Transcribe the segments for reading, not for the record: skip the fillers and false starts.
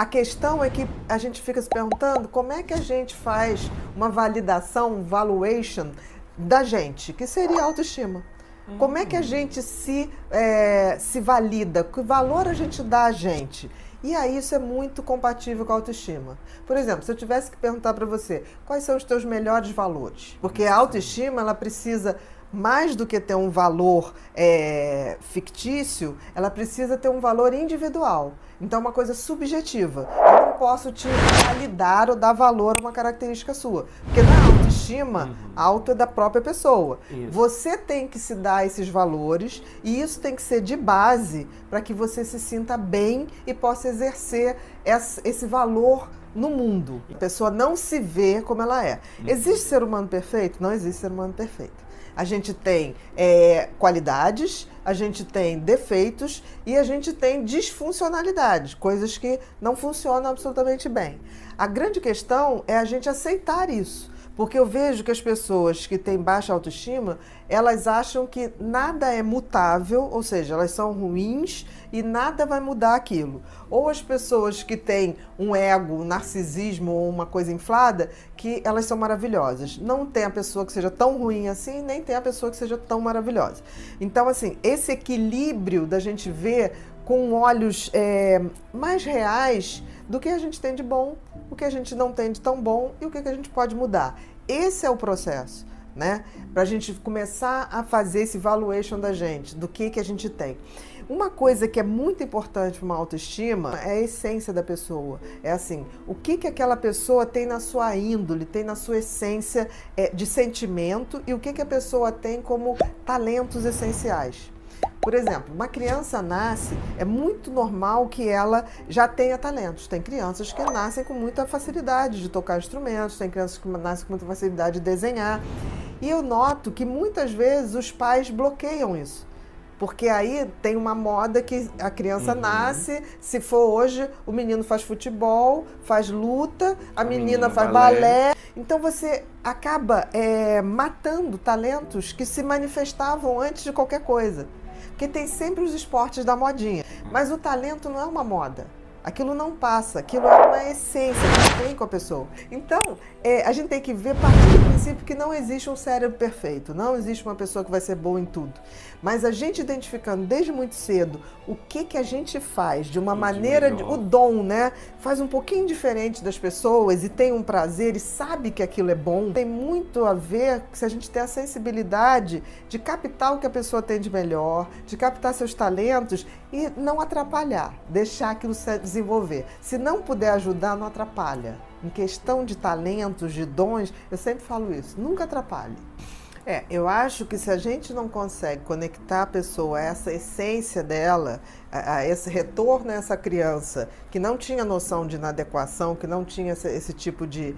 A questão é que a gente fica se perguntando como é que a gente faz uma validação, um valuation da gente, que seria a autoestima. Como é que a gente se valida? Que valor a gente dá a gente? E aí isso é muito compatível com a autoestima. Por exemplo, se eu tivesse que perguntar para você, quais são os teus melhores valores? Porque a autoestima, ela precisa, mais do que ter um valor fictício, ela precisa ter um valor individual. Então é uma coisa subjetiva. Eu não posso te validar ou dar valor a uma característica sua. Porque na autoestima, auto é da própria pessoa. Isso. Você tem que se dar esses valores e isso tem que ser de base para que você se sinta bem e possa exercer esse valor no mundo. A pessoa não se vê como ela é. Existe ser humano perfeito? Não existe ser humano perfeito. A gente tem qualidades, a gente tem defeitos e a gente tem disfuncionalidades, coisas que não funcionam absolutamente bem. A grande questão é a gente aceitar isso. Porque eu vejo que as pessoas que têm baixa autoestima, elas acham que nada é mutável, ou seja, elas são ruins e nada vai mudar aquilo. Ou as pessoas que têm um ego, um narcisismo ou uma coisa inflada, que elas são maravilhosas. Não tem a pessoa que seja tão ruim assim, nem tem a pessoa que seja tão maravilhosa. Então, assim, esse equilíbrio da gente ver com olhos mais reais do que a gente tem de bom, o que a gente não tem de tão bom e o que a gente pode mudar. Esse é o processo, né? Para a gente começar a fazer esse valuation da gente, do que a gente tem. Uma coisa que é muito importante para uma autoestima é a essência da pessoa. É assim, o que aquela pessoa tem na sua índole, tem na sua essência de sentimento e o que a pessoa tem como talentos essenciais. Por exemplo, uma criança nasce, é muito normal que ela já tenha talentos. Tem crianças que nascem com muita facilidade de tocar instrumentos, tem crianças que nascem com muita facilidade de desenhar. E eu noto que muitas vezes os pais bloqueiam isso. Porque aí tem uma moda que a criança nasce, se for hoje, o menino faz futebol, faz luta, a menina faz balé. Então você acaba matando talentos que se manifestavam antes de qualquer coisa. Porque tem sempre os esportes da modinha. Mas o talento não é uma moda. Aquilo não passa, aquilo é uma essência que vem com a pessoa. Então, a gente tem que ver, partir do princípio que não existe um cérebro perfeito, não existe uma pessoa que vai ser boa em tudo. Mas a gente identificando desde muito cedo o que a gente faz de uma maneira, o dom, né? Faz um pouquinho diferente das pessoas e tem um prazer e sabe que aquilo é bom. Tem muito a ver se a gente tem a sensibilidade de captar o que a pessoa tem de melhor, de captar seus talentos e não atrapalhar, deixar aquilo se desenvolver. Se não puder ajudar, não atrapalha. Em questão de talentos, de dons, eu sempre falo isso, nunca atrapalhe. Eu acho que se a gente não consegue conectar a pessoa a essa essência dela, a esse retorno a essa criança que não tinha noção de inadequação, que não tinha esse tipo de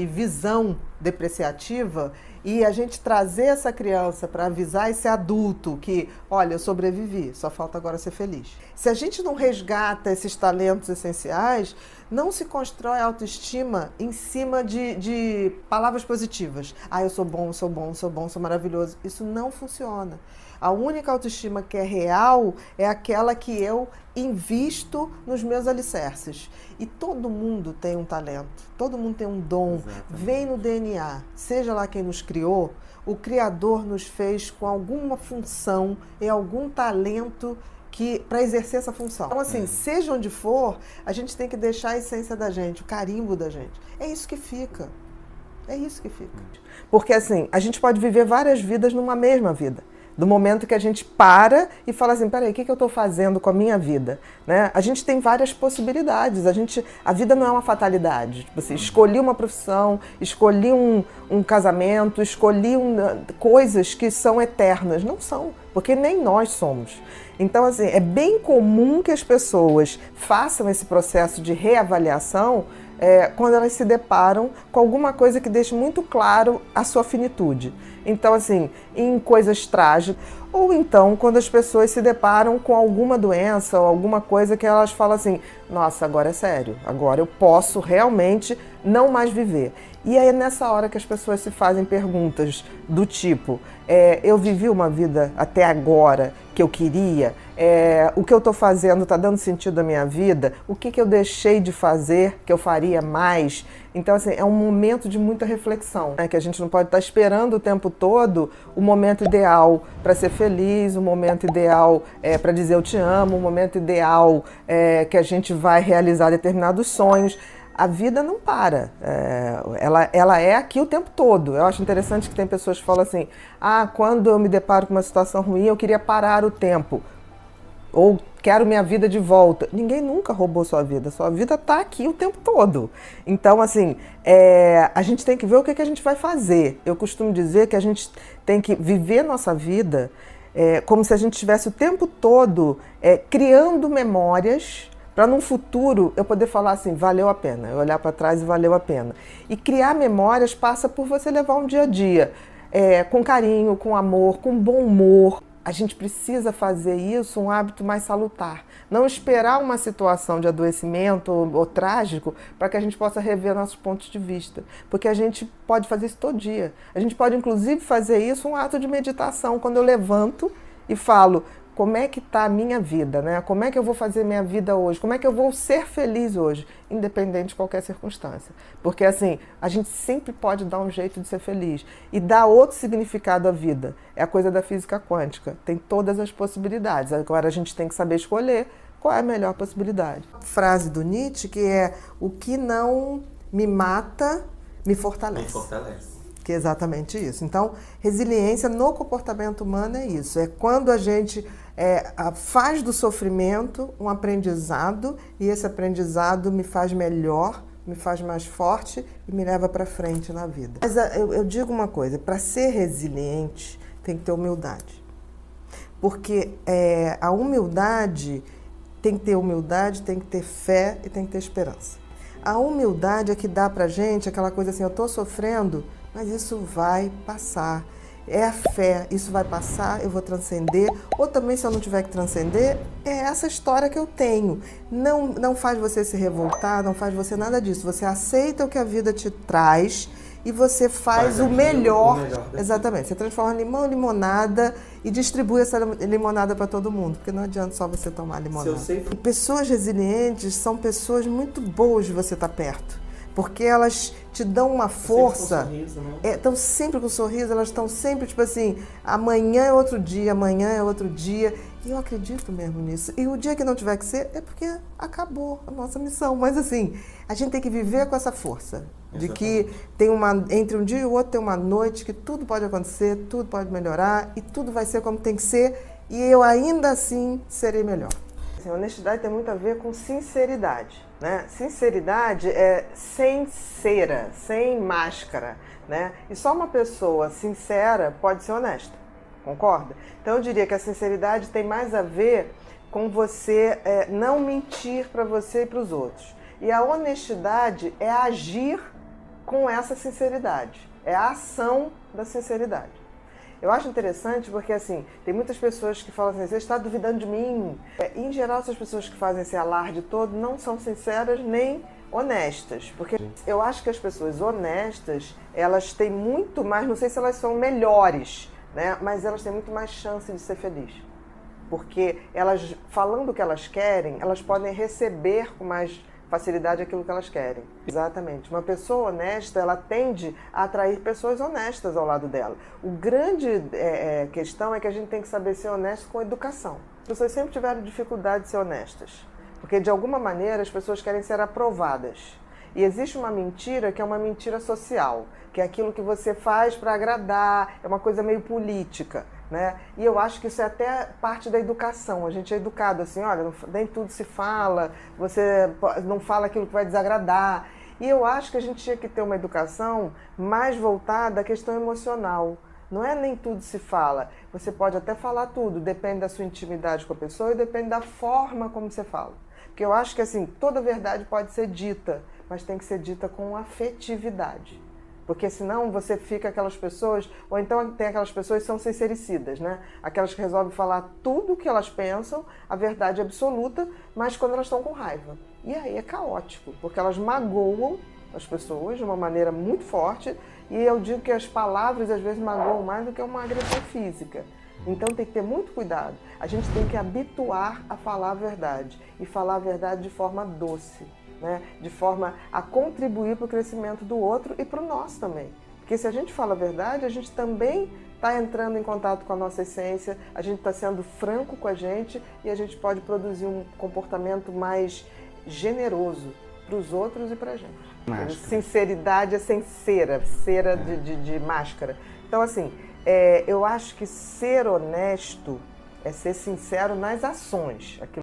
visão depreciativa, e a gente trazer essa criança para avisar esse adulto que, olha, eu sobrevivi, só falta agora ser feliz. Se a gente não resgata esses talentos essenciais, não se constrói autoestima em cima de palavras positivas. Eu sou bom, sou bom, sou bom, sou maravilhoso. Isso não funciona. A única autoestima que é real é aquela que eu invisto nos meus alicerces. E todo mundo tem um talento, todo mundo tem um dom, vem no DNA. Seja lá quem nos criou, o Criador nos fez com alguma função e algum talento para exercer essa função. Então, assim, seja onde for, a gente tem que deixar a essência da gente, o carimbo da gente. É isso que fica. É isso que fica. Porque, assim, a gente pode viver várias vidas numa mesma vida. Do momento que a gente para e fala assim, peraí, o que eu estou fazendo com a minha vida? Né? A gente tem várias possibilidades, a vida não é uma fatalidade. Tipo assim, escolhi uma profissão, escolhi um casamento, escolhi coisas que são eternas. Não são, porque nem nós somos. Então, assim, é bem comum que as pessoas façam esse processo de reavaliação quando elas se deparam com alguma coisa que deixe muito claro a sua finitude. Então, assim, em coisas trágicas, ou então quando as pessoas se deparam com alguma doença ou alguma coisa que elas falam assim, nossa, agora é sério, agora eu posso realmente não mais viver. E aí é nessa hora que as pessoas se fazem perguntas do tipo, eu vivi uma vida até agora que eu queria, o que eu estou fazendo está dando sentido à minha vida, o que eu deixei de fazer que eu faria mais. Então, assim, é um momento de muita reflexão, né? Que a gente não pode estar esperando o tempo todo o momento ideal para ser feliz, o momento ideal para dizer eu te amo, o momento ideal que a gente vai realizar determinados sonhos. A vida não para, ela é aqui o tempo todo. Eu acho interessante que tem pessoas que falam assim, quando eu me deparo com uma situação ruim, eu queria parar o tempo, ou quero minha vida de volta. Ninguém nunca roubou sua vida está aqui o tempo todo. Então, assim, a gente tem que ver o que a gente vai fazer. Eu costumo dizer que a gente tem que viver nossa vida como se a gente estivesse o tempo todo criando memórias, para num futuro eu poder falar assim, valeu a pena, eu olhar para trás e valeu a pena. E criar memórias passa por você levar um dia a dia, com carinho, com amor, com bom humor. A gente precisa fazer isso um hábito mais salutar. Não esperar uma situação de adoecimento ou trágico para que a gente possa rever nossos pontos de vista. Porque a gente pode fazer isso todo dia. A gente pode, inclusive, fazer isso um ato de meditação. Quando eu levanto e falo, como é que está a minha vida, né? Como é que eu vou fazer minha vida hoje? Como é que eu vou ser feliz hoje? Independente de qualquer circunstância. Porque, assim, a gente sempre pode dar um jeito de ser feliz. E dar outro significado à vida. É a coisa da física quântica. Tem todas as possibilidades. Agora a gente tem que saber escolher qual é a melhor possibilidade. Frase do Nietzsche que é: o que não me mata, me fortalece. Me fortalece. Que é exatamente isso. Então, resiliência no comportamento humano é isso. É quando a gente faz do sofrimento um aprendizado, e esse aprendizado me faz melhor, me faz mais forte e me leva para frente na vida. Mas eu digo uma coisa, para ser resiliente tem que ter humildade. Porque a humildade tem que ter fé e tem que ter esperança. A humildade é que dá pra gente aquela coisa assim, eu tô sofrendo, mas isso vai passar. É a fé, isso vai passar, eu vou transcender. Ou também, se eu não tiver que transcender, é essa história que eu tenho. Não faz você se revoltar, não faz você nada disso. Você aceita o que a vida te traz e você faz o melhor. Exatamente. Você transforma limão em limonada e distribui essa limonada para todo mundo. Porque não adianta só você tomar limonada. Pessoas resilientes são pessoas muito boas de você estar perto. Porque elas te dão uma força, estão sempre com sorriso, elas estão sempre tipo assim, amanhã é outro dia, amanhã é outro dia. E eu acredito mesmo nisso. E o dia que não tiver que ser, é porque acabou a nossa missão. Mas assim, a gente tem que viver com essa força. De que entre um dia e o outro tem uma noite que tudo pode acontecer, tudo pode melhorar e tudo vai ser como tem que ser. E eu ainda assim serei melhor. Honestidade tem muito a ver com sinceridade, né? Sinceridade é sem cera, sem máscara, né? E só uma pessoa sincera pode ser honesta, concorda? Então eu diria que a sinceridade tem mais a ver com você não mentir para você e para os outros. E a honestidade é agir com essa sinceridade, é a ação da sinceridade. Eu acho interessante porque, assim, tem muitas pessoas que falam assim, você está duvidando de mim. Em geral, essas pessoas que fazem esse alarde todo não são sinceras nem honestas. Porque eu acho que as pessoas honestas, elas têm muito mais, não sei se elas são melhores, né? Mas elas têm muito mais chance de ser felizes. Porque elas, falando o que elas querem, elas podem receber com mais facilidade aquilo que elas querem. Exatamente. Uma pessoa honesta, ela tende a atrair pessoas honestas ao lado dela. O grande questão é que a gente tem que saber ser honesto com educação. As pessoas sempre tiveram dificuldade de ser honestas, porque de alguma maneira as pessoas querem ser aprovadas. E existe uma mentira que é uma mentira social, que é aquilo que você faz para agradar, é uma coisa meio política, né? E eu acho que isso é até parte da educação. A gente é educado assim, olha, nem tudo se fala, você não fala aquilo que vai desagradar. E eu acho que a gente tinha que ter uma educação mais voltada à questão emocional. Não é nem tudo se fala. Você pode até falar tudo, depende da sua intimidade com a pessoa e depende da forma como você fala. Porque eu acho que assim, toda verdade pode ser dita, mas tem que ser dita com afetividade. Porque senão você fica aquelas pessoas, ou então tem aquelas pessoas que são sincericidas, né? Aquelas que resolvem falar tudo o que elas pensam, a verdade absoluta, mas quando elas estão com raiva. E aí é caótico, porque elas magoam as pessoas de uma maneira muito forte, e eu digo que as palavras às vezes magoam mais do que uma agressão física. Então tem que ter muito cuidado. A gente tem que habituar a falar a verdade e falar a verdade de forma doce, né? De forma a contribuir para o crescimento do outro e para o nosso também. Porque se a gente fala a verdade, a gente também está entrando em contato com a nossa essência, a gente está sendo franco com a gente e a gente pode produzir um comportamento mais generoso para os outros e para a gente. Sinceridade é sem cera, cera de máscara. Então, assim, eu acho que ser honesto é ser sincero nas ações. Aquilo